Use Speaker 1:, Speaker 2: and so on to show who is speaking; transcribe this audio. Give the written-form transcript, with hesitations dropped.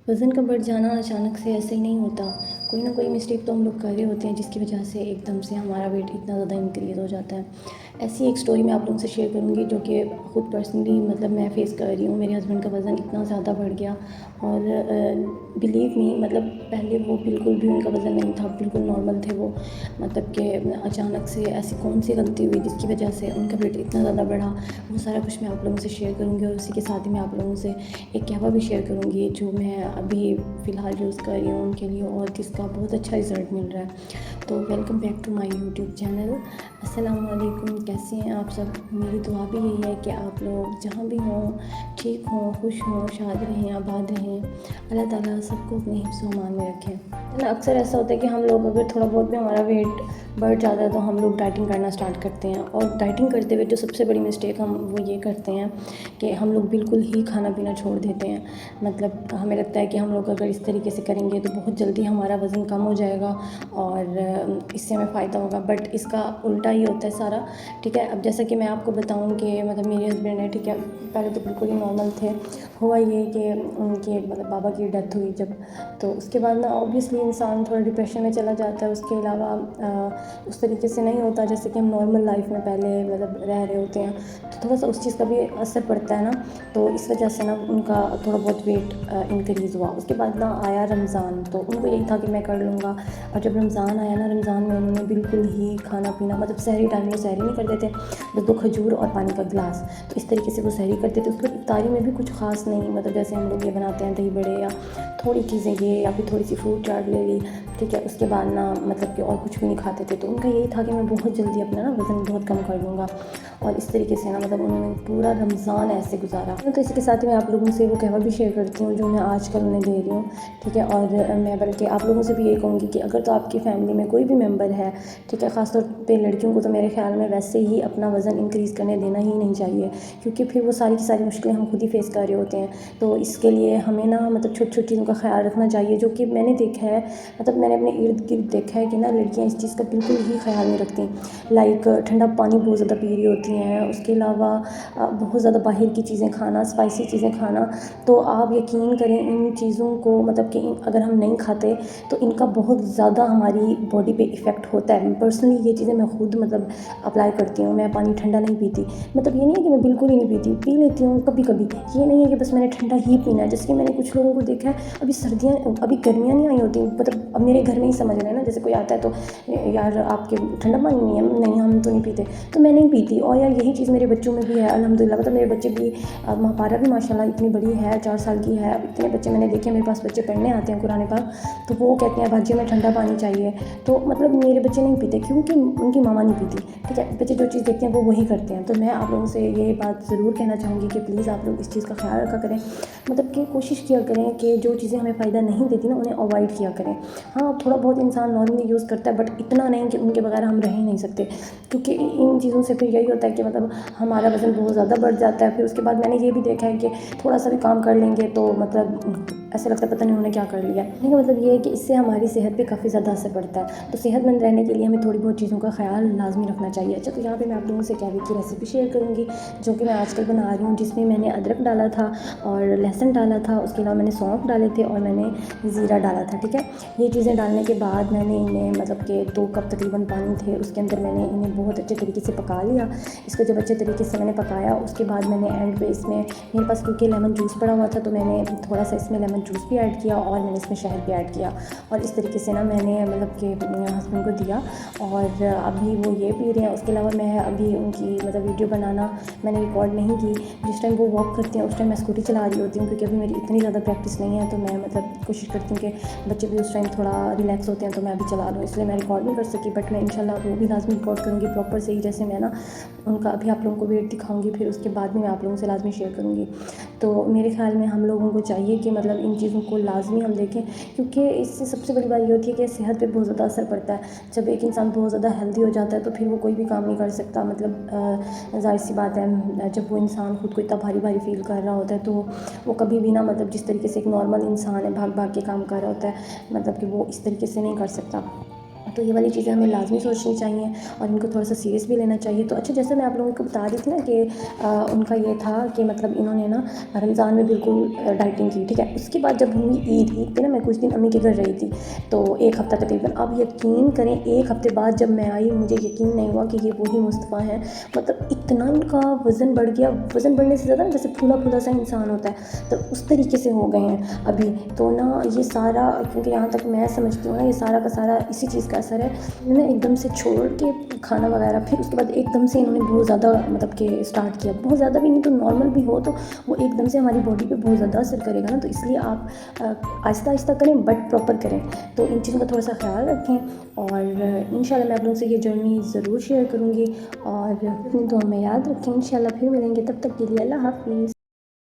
Speaker 1: وزن کا بڑھ جانا اچانک سے ایسے ہی نہیں ہوتا، کوئی نہ کوئی مسٹیک تو ہم لوگ کر رہے ہوتے ہیں جس کی وجہ سے ایک دم سے ہمارا ویٹ اتنا زیادہ انکریز ہو جاتا ہے۔ ایسی ایک سٹوری میں آپ لوگوں سے شیئر کروں گی جو کہ خود پرسنلی میں فیس کر رہی ہوں۔ میرے ہسبینڈ کا وزن اتنا زیادہ بڑھ گیا اور بلیو می پہلے وہ بالکل بھی ان کا وزن نہیں تھا، بالکل نارمل تھے وہ، کہ اچانک سے ایسی کون سی غلطی ہوئی جس کی وجہ سے ان کا ویٹ اتنا زیادہ بڑھا، وہ سارا کچھ میں آپ لوگوں سے شیئر کروں گی۔ اور اسی کے ساتھ ہی میں آپ لوگوں سے ایک قہوہ بھی شیئر کروں گی جو میں ابھی فی الحال یوز کر رہی ہوں ان کے لیے، اور جس کا بہت اچھا رزلٹ مل رہا ہے۔ تو welcome back to my YouTube channel. السلام علیکم، کیسے ہیں آپ سب؟ میری دعا بھی یہی ہے کہ آپ لوگ جہاں بھی ہوں ٹھیک ہوں، خوش ہوں، شاد رہیں، آباد رہیں۔ اللہ تعالیٰ سب کو اپنے حفظ و امان میں رکھیں۔ اکثر ایسا ہوتا ہے کہ ہم لوگ اگر تھوڑا بہت بھی ہمارا ویٹ بڑھ جاتا ہے تو ہم لوگ ڈائٹنگ کرنا اسٹارٹ کرتے ہیں، اور ڈائٹنگ کرتے ہوئے جو سب سے بڑی مسٹیک وہ یہ کرتے ہیں کہ ہم لوگ بالکل ہی کھانا پینا چھوڑ دیتے ہیں۔ ہمیں لگتا ہے کہ ہم لوگ اگر اس طریقے سے کریں گے تو بہت جلدی ہمارا وزن کم ہو جائے گا اور اس سے ہمیں فائدہ ہوگا، بٹ اس کا الٹا ہی ہوتا ہے سارا، ٹھیک ہے۔ اب جیسا کہ میں آپ کو بتاؤں کہ میرے ہسبینڈ ہے، ٹھیک ہے، پہلے تو بالکل ہی نارمل تھے۔ ہوا یہ کہ ان کے بابا کی ڈیتھ ہوئی جب، تو اس کے بعد اوبویسلی انسان تھوڑا ڈپریشن میں چلا جاتا ہے۔ اس کے علاوہ اس طریقے سے نہیں ہوتا جیسے کہ ہم نارمل لائف میں پہلے رہ رہے ہوتے ہیں، تو تھوڑا سا اس چیز کا بھی اثر پڑتا ہے نا، تو اس وجہ سے ان کا تھوڑا بہت ویٹ انکریز ہوا۔ اس کے بعد آیا رمضان، تو ان کو یہی تھا کہ میں کر لوں گا، اور جب رمضان آیا رمضان میں انہوں نے بالکل ہی کھانا پینا سحری ٹائم میں سحری نہیں کرتے تھے، بس 2 کھجور اور پانی کا گلاس، تو اس طریقے سے وہ سحری کرتے تھے۔ اس کے بعد افطاری میں بھی کچھ خاص نہیں، جیسے ہم لوگ یہ بناتے ہیں دہی بڑے یا تھوڑی چیزیں یہ، یا پھر تھوڑی سی فروٹ چاٹ لے لی، ٹھیک ہے۔ اس کے بعد کہ اور کچھ بھی نہیں کھاتے تھے، تو ان کا یہی تھا کہ میں بہت جلدی اپنا وزن بہت کم کر لوں گا، اور اس طریقے سے انہوں نے پورا رمضان ایسے گزارا۔ تو اسی کے ساتھ میں آپ لوگوں سے وہ قہوہ بھی شیئر کرتی ہوں جو میں آج کل انہیں دے رہی ہوں، ٹھیک ہے۔ اور میں بلکہ آپ لوگوں سے بھی یہی کہوں گی کہ اگر تو آپ کی فیملی میں کوئی بھی ممبر ہے، ٹھیک ہے، خاص طور پہ لڑکیوں کو تو میرے خیال میں ویسے ہی اپنا وزن انکریز کرنے دینا ہی نہیں چاہیے، کیونکہ پھر وہ ساری کی ساری مشکلیں ہم خود ہی فیس کر رہے ہوتے ہیں۔ تو اس کے لیے ہمیں چھوٹی چھوٹی چیزوں کا خیال رکھنا چاہیے، جو کہ میں نے دیکھا ہے، میں نے اپنے ارد گرد دیکھا ہے کہ لڑکیاں اس چیز کا بالکل ہی خیال نہیں رکھتی، ٹھنڈا پانی بہت زیادہ پی رہی ہوتی ہیں، اس کے علاوہ بہت زیادہ باہر کی چیزیں کھانا، اسپائسی چیزیں کھانا۔ تو آپ یقین کریں ان چیزوں کو کہ اگر ہم نہیں کھاتے تو ان کا بہت زیادہ ہماری باڈی پہ ایفیکٹ ہوتا ہے۔ پرسنلی یہ چیزیں میں خود اپلائی کرتی ہوں۔ میں پانی ٹھنڈا نہیں پیتی، یہ نہیں ہے کہ میں بالکل ہی نہیں پیتی، پی لیتی ہوں کبھی کبھی، یہ نہیں ہے کہ بس میں نے ٹھنڈا ہی پینا ہے۔ جیسے کہ میں نے کچھ لوگوں کو دیکھا ہے، ابھی گرمیاں نہیں آئی ہوتی، اب میرے گھر میں ہی سمجھ رہے ہیں نا، جیسے کوئی آتا ہے تو یار آپ کے ٹھنڈا پانی نہیں ہے، نہیں ہم تو نہیں پیتے، تو میں نہیں پیتی۔ اور یار یہی چیز میرے بچوں میں بھی ہے الحمدللہ، میرے بچے بھی، پارا بھی ماشاء اللہ اتنی بڑی ہے، 4 سال کی ہے۔ اب اتنے بچے میں نے دیکھے، میرے پاس بچے پڑھنے آتے ہیں قرآن پاک، تو وہ کہتے ہیں باجی ہمیں ٹھنڈا پانی چاہیے، تو میرے بچے نہیں پیتے کیونکہ ان کی ماما نہیں پیتی، ٹھیک ہے۔ بچے جو چیز دیکھتے ہیں وہ وہی کرتے ہیں۔ تو میں آپ لوگوں سے یہ بات ضرور کہنا چاہوں گی کہ پلیز آپ لوگ اس چیز کا خیال رکھا کریں، کہ کوشش کیا کریں کہ جو چیزیں ہمیں فائدہ نہیں دیتی انہیں اوائڈ کیا کریں۔ ہاں تھوڑا بہت انسان نارملی یوز کرتا ہے، بٹ اتنا نہیں کہ ان کے بغیر ہم رہ ہی نہیں سکتے، کیونکہ ان چیزوں سے پھر یہی ہوتا ہے کہ ہمارا وزن بہت زیادہ بڑھ جاتا ہے۔ پھر اس کے بعد میں نے یہ بھی دیکھا ہے کہ تھوڑا سا بھی کام کر لیں گے تو ایسا لگتا ہے پتہ نہیں انہوں نے کیا کر لیا۔ یہ ہے کہ اس سے ہماری صحت پہ کافی زیادہ اثر پڑتا ہے، تو صحت مند رہنے کے لیے ہمیں تھوڑی بہت چیزوں کا خیال لازمی رکھنا چاہیے۔ اچھا، تو یہاں پہ میں آپ لوگوں سے قہوے کی ریسیپی شیئر کروں گی جو کہ میں آج کل بنا رہی ہوں، جس میں میں نے ادرک ڈالا تھا اور لہسن ڈالا تھا، اس کے علاوہ میں نے سونف ڈالے تھے اور میں نے زیرہ ڈالا تھا، ٹھیک ہے۔ یہ چیزیں ڈالنے کے بعد میں نے انہیں کہ 2 کپ تقریباً پانی تھے، اس کے اندر میں نے انہیں بہت اچھے طریقے سے پکا لیا۔ اس کو جب اچھے طریقے سے میں نے پکایا، اس کے بعد میں نے اینڈ پہ اس میں میرے پاس کیونکہ لیمن جوس پڑا ہوا تھا تو میں نے تھوڑا سا اس میں لیمن جوس بھی ایڈ کیا، اور میں نے اس میں شہد بھی ایڈ کیا، اور اس طریقے سے میں نے کہ ہسبینڈ کو دیا، اور ابھی وہ یہ پی رہے ہیں۔ اس کے علاوہ میں ابھی ان کی ویڈیو بنانا میں نے ریکارڈ نہیں کی، جس ٹائم وہ واک کرتے ہیں اس ٹائم میں اسکوٹی چلا رہی ہوتی ہوں، کیونکہ ابھی میری اتنی زیادہ پریکٹس نہیں ہے، تو میں کوشش کرتی ہوں کہ بچے بھی اس ٹائم تھوڑا ریلیکس ہوتے ہیں تو میں بھی چلا لوں، اس لیے میں ریکارڈ نہیں کر سکی، بٹ میں انشاءاللہ وہ بھی لازمی ریکارڈ کروں گی پراپر سے ہی، جیسے میں ان کا ابھی آپ لوگوں کو ویٹ دکھاؤں گی، پھر اس کے بعد میں آپ لوگوں سے لازمی شیئر کروں گی۔ تو میرے خیال میں ہم لوگوں کو چاہیے کہ ان چیزوں کو لازمی ہم دیکھیں، کیونکہ اس سے سب سے بڑی بات یہ ہوتی ہے کہ صحت پہ بہت زیادہ اثر پڑتا ہے۔ جب ایک انسان بہت زیادہ ہیلدی ہو جاتا ہے تو پھر وہ کوئی بھی کام نہیں کر سکتا، ظاہر سی بات ہے، جب وہ انسان خود کو اتنا بھاری بھاری فیل کر رہا ہوتا ہے تو وہ کبھی بھی جس طریقے سے ایک نارمل انسان ہے بھاگ بھاگ کے کام کر رہا ہوتا ہے، کہ وہ اس طریقے سے نہیں کر سکتا۔ تو یہ والی چیزیں ہمیں لازمی سوچنی چاہیے اور ان کو تھوڑا سا سیریس بھی لینا چاہیے. تو اچھا جیسے میں آپ لوگوں کو بتا رہی تھی نا کہ ان کا یہ تھا کہ مطلب انہوں نے نا رمضان میں بالکل ڈائٹنگ کی, ٹھیک ہے. اس کے بعد جب ہوئی عید پہ نا میں کچھ دن امی کے گھر رہی تھی, تو ایک ہفتہ تقریباً. اب یقین کریں ایک ہفتے بعد جب میں آئی مجھے یقین نہیں ہوا کہ یہ وہی مصطفیٰ ہیں. مطلب اتنا ان کا وزن بڑھ گیا, وزن بڑھنے سے زیادہ جیسے پھولا پھولا سا انسان ہوتا ہے, تو اس طریقے سے ہو گئے ہیں ابھی. تو نا یہ سارا, کیونکہ یہاں تک میں سمجھتی ہوں نا یہ سارا کا سارا اسی چیز کا اثر ہے. انہوں نے ایک دم سے چھوڑ کے کھانا وغیرہ, پھر اس کے بعد ایک دم سے انہوں نے بہت زیادہ مطلب کہ اسٹارٹ کیا. بہت زیادہ بھی نہیں تو نارمل بھی ہو تو وہ ایک دم سے ہماری باڈی پہ بہت زیادہ اثر کرے گا نا. تو اس لیے آپ آہستہ آہستہ کریں بٹ پراپر کریں. تو ان چیزوں کا تھوڑا سا خیال رکھیں, اور انشاءاللہ میں آپ لوگوں سے یہ جرنی ضرور شیئر کروں گی, اور اپنی دعا میں یاد رکھیں. انشاءاللہ پھر ملیں گے, تب تک کے لیے اللہ حافظ.